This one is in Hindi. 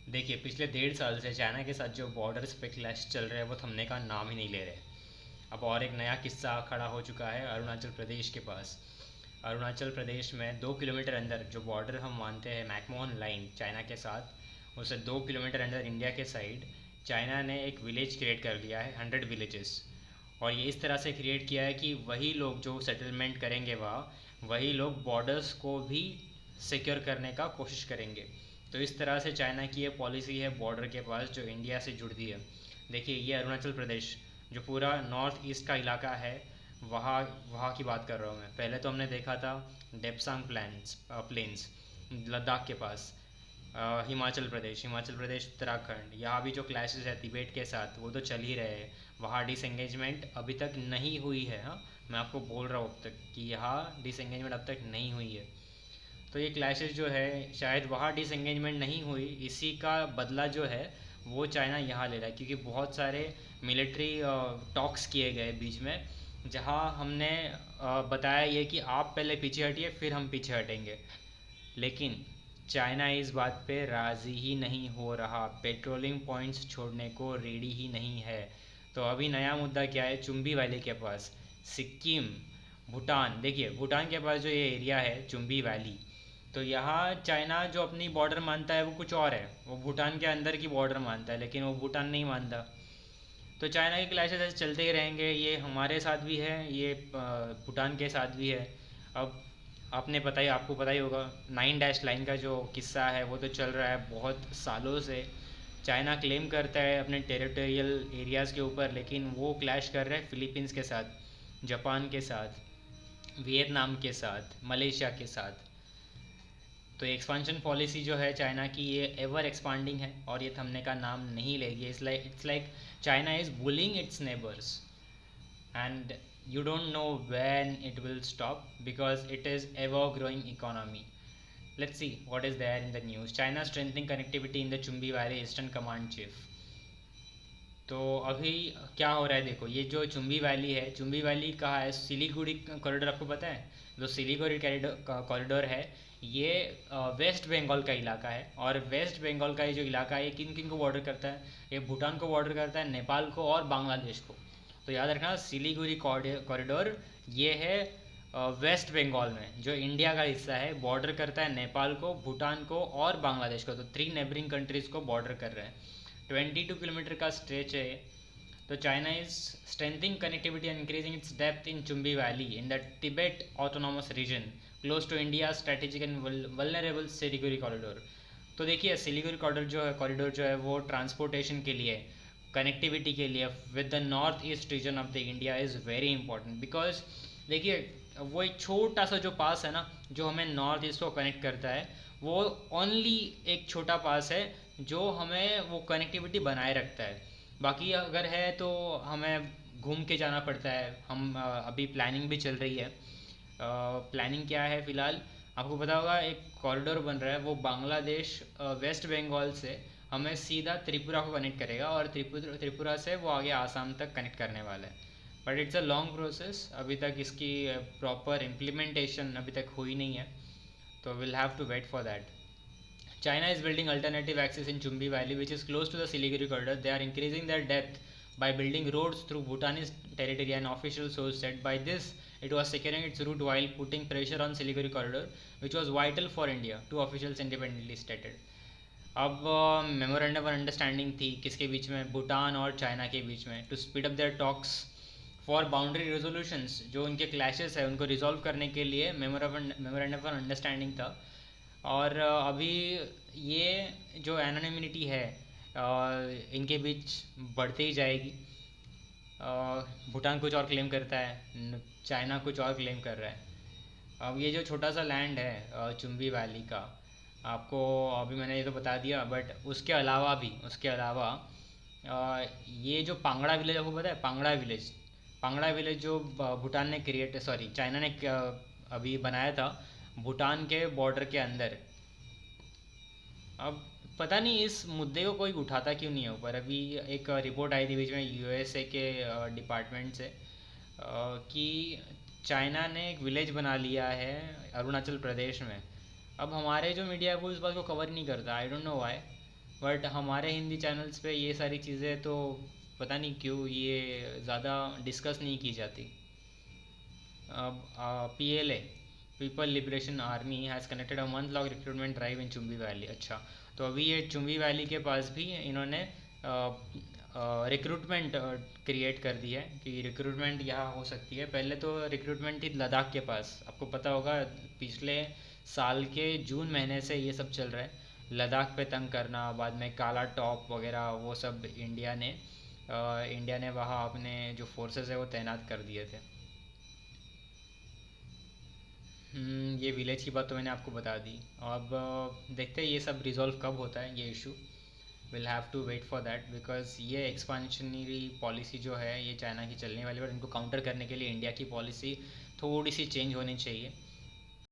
देखिए, पिछले 1.5 साल से चाइना के साथ जो बॉर्डर्स पे क्लैश चल रहे हैं वो थमने का नाम ही नहीं ले रहे। अब और एक नया किस्सा खड़ा हो चुका है अरुणाचल प्रदेश के पास। अरुणाचल प्रदेश में 2 किलोमीटर अंदर जो बॉर्डर हम मानते हैं मैकमोहन लाइन चाइना के साथ, उससे 2 किलोमीटर अंदर इंडिया के साइड चाइना ने एक विलेज क्रिएट कर लिया है, 100 विलेजेस। और ये इस तरह से क्रिएट किया है कि वही लोग जो सेटलमेंट करेंगे वहाँ, वही लोग बॉर्डर्स को भी सिक्योर करने का कोशिश करेंगे। तो इस तरह से चाइना की ये पॉलिसी है बॉर्डर के पास जो इंडिया से जुड़ती है। देखिए, ये अरुणाचल प्रदेश जो पूरा नॉर्थ ईस्ट का इलाका है, वहाँ वहाँ की बात कर रहा हूँ मैं। पहले तो हमने देखा था डेप्सांग प्लेन्स लद्दाख के पास। हिमाचल प्रदेश उत्तराखंड, यहाँ भी जो क्लैशेस है तिबेट के साथ वो तो चल ही रहे हैं। वहाँ डिसएंगेजमेंट अभी तक नहीं हुई है। हाँ, मैं आपको बोल रहा हूँ अब तक कि यहाँ डिसएंगेजमेंट अब तक नहीं हुई है। तो ये क्लैशेस जो है, शायद वहाँ डिसएंगेजमेंट नहीं हुई, इसी का बदला जो है वो चाइना यहाँ ले रहा है, क्योंकि बहुत सारे मिलिट्री टॉक्स किए गए बीच में, जहाँ हमने बताया ये कि आप पहले पीछे हटिए फिर हम पीछे हटेंगे। लेकिन चाइना इस बात पे राज़ी ही नहीं हो रहा, पेट्रोलिंग पॉइंट्स छोड़ने को रेडी ही नहीं है। तो अभी नया मुद्दा क्या है, चुंबी वैली के पास, सिक्किम, भूटान। देखिए, भूटान के पास जो ये एरिया है चुंबी वैली, तो यहाँ चाइना जो अपनी बॉर्डर मानता है वो कुछ और है। वो भूटान के अंदर की बॉर्डर मानता है, लेकिन वो भूटान नहीं मानता। तो चाइना के क्लैशेस ऐसे चलते ही रहेंगे। ये हमारे साथ भी है, ये भूटान के साथ भी है। अब आपको पता ही होगा, 9 डैश लाइन का जो किस्सा है वो तो चल रहा है बहुत सालों से। चाइना क्लेम करता है अपने टेरिटोरियल एरियाज़ के ऊपर, लेकिन वो क्लैश कर रहे हैं फिलीपींस के साथ, जापान के साथ, वियतनाम के साथ, मलेशिया के साथ। तो एक्सपांशन पॉलिसी जो है चाइना की, ये एवर एक्सपांडिंग है और ये थमने का नाम नहीं लेगी। It's like China is bullying it's neighbours, and you don't know when it will stop because it is ever growing economy. Let's see what is there in the news. China strengthening connectivity in the Chumbi Valley Eastern Command Chief. तो अभी क्या हो रहा है देखो, ये जो चुंबी वैली है, चुंबी वैली कहाँ है, सिलीगुड़ी कॉरिडोर आपको पता है? जो सिलीगुड़ी कॉरिडोर है, ये वेस्ट बंगाल का इलाका है। और वेस्ट बंगाल का ये जो इलाका है ये किन किन को बॉर्डर करता है? ये भूटान को बॉर्डर करता है, नेपाल को और बांग्लादेश को। तो याद रखना, सिलीगुड़ी कॉरिडोर ये है वेस्ट बंगाल में, जो इंडिया का हिस्सा है, बॉर्डर करता है नेपाल को, भूटान को और बांग्लादेश को। तो 3 नेबरिंग कंट्रीज़ को बॉर्डर कर रहे हैं। 22 किलोमीटर का स्ट्रेच है। तो China is strengthening connectivity and increasing its depth in Chumbi valley in the Tibet autonomous region close to India strategic and vulnerable Siliguri corridor. तो देखिए, सिलीगुड़ी कॉरिडोर जो है वो ट्रांसपोर्टेशन के लिए, कनेक्टिविटी के लिए with the north east region of the India is very important. Because देखिए, वो एक छोटा सा जो पास है ना, जो हमें नॉर्थ ईस्ट को कनेक्ट करता है, वो ओनली एक छोटा पास है जो हमें वो कनेक्टिविटी बनाए रखता है। बाकी अगर है तो हमें घूम के जाना पड़ता है। अभी प्लानिंग भी चल रही है। प्लानिंग क्या है फ़िलहाल, आपको पता होगा, एक कॉरिडोर बन रहा है, वो बांग्लादेश वेस्ट बंगाल से हमें सीधा त्रिपुरा को कनेक्ट करेगा, और त्रिपुरा से वो आगे आसाम तक कनेक्ट करने वाला है। But it's a long process, अभी तक इसकी प्रॉपर इम्प्लीमेंटेशन अभी तक हुई नहीं है, तो will have to wait for that. China is building alternative access in Chumbi Valley, which is close to the Siliguri corridor. They are increasing their depth by building roads through Bhutanese territory, an official source said. By this, it was securing its route while putting pressure on Siliguri corridor, which was vital for India, two officials independently stated. अब मेमोरेंडम ऑफ अंडरस्टैंडिंग थी किसके बीच में? भूटान और चाइना के बीच में, to speed up their talks for boundary resolutions. जो उनके क्लैशेस है उनको रिजॉल्व करने के लिए मेमोरेंडम ऑफ अंडरस्टैंडिंग था। और अभी ये जो एनोनिमिटी है इनके बीच बढ़ते ही जाएगी। भूटान कुछ और क्लेम करता है, चाइना कुछ और क्लेम कर रहा है। अब ये जो छोटा सा लैंड है चुंबी वैली का, आपको अभी मैंने ये तो बता दिया, बट उसके अलावा ये जो पांगड़ा विलेज, आपको पता है पांगड़ा विलेज जो भूटान ने क्रिएट सॉरी चाइना ने अभी बनाया था भूटान के बॉर्डर के अंदर। अब पता नहीं इस मुद्दे को कोई उठाता क्यों नहीं है ऊपर। अभी एक रिपोर्ट आई थी बीच में यूएसए के डिपार्टमेंट से, कि चाइना ने एक विलेज बना लिया है अरुणाचल प्रदेश में। अब हमारे जो मीडिया है वो इस बात को कवर नहीं करता, I don't know why. But हमारे हिंदी चैनल्स पे ये सारी चीज़ें तो पता नहीं क्यों ये ज़्यादा डिस्कस नहीं की जाती। अब PLA people liberation army has connected a month long recruitment drive in Chumbi valley. अच्छा, तो अभी ये चुम्बी वैली के पास भी इन्होंने रिक्रूटमेंट क्रिएट कर दी है कि रिक्रूटमेंट यहाँ हो सकती है। पहले तो रिक्रूटमेंट थी लद्दाख के पास, आपको पता होगा पिछले साल के जून महीने से ये सब चल रहा है। लद्दाख पे तंग करना, बाद में काला टॉप वगैरह वो सब इंडिया ने वहाँ अपने जो फोर्सेस है वो तैनात कर दिए थे। ये विलेज की बात तो मैंने आपको बता दी। अब देखते हैं ये सब रिजॉल्व कब होता है ये issue. Will have to wait for that because ये एक्सपांशनरी पॉलिसी जो है ये चाइना की चलने वाली है, और इनको काउंटर करने के लिए इंडिया की पॉलिसी थोड़ी सी चेंज होनी चाहिए।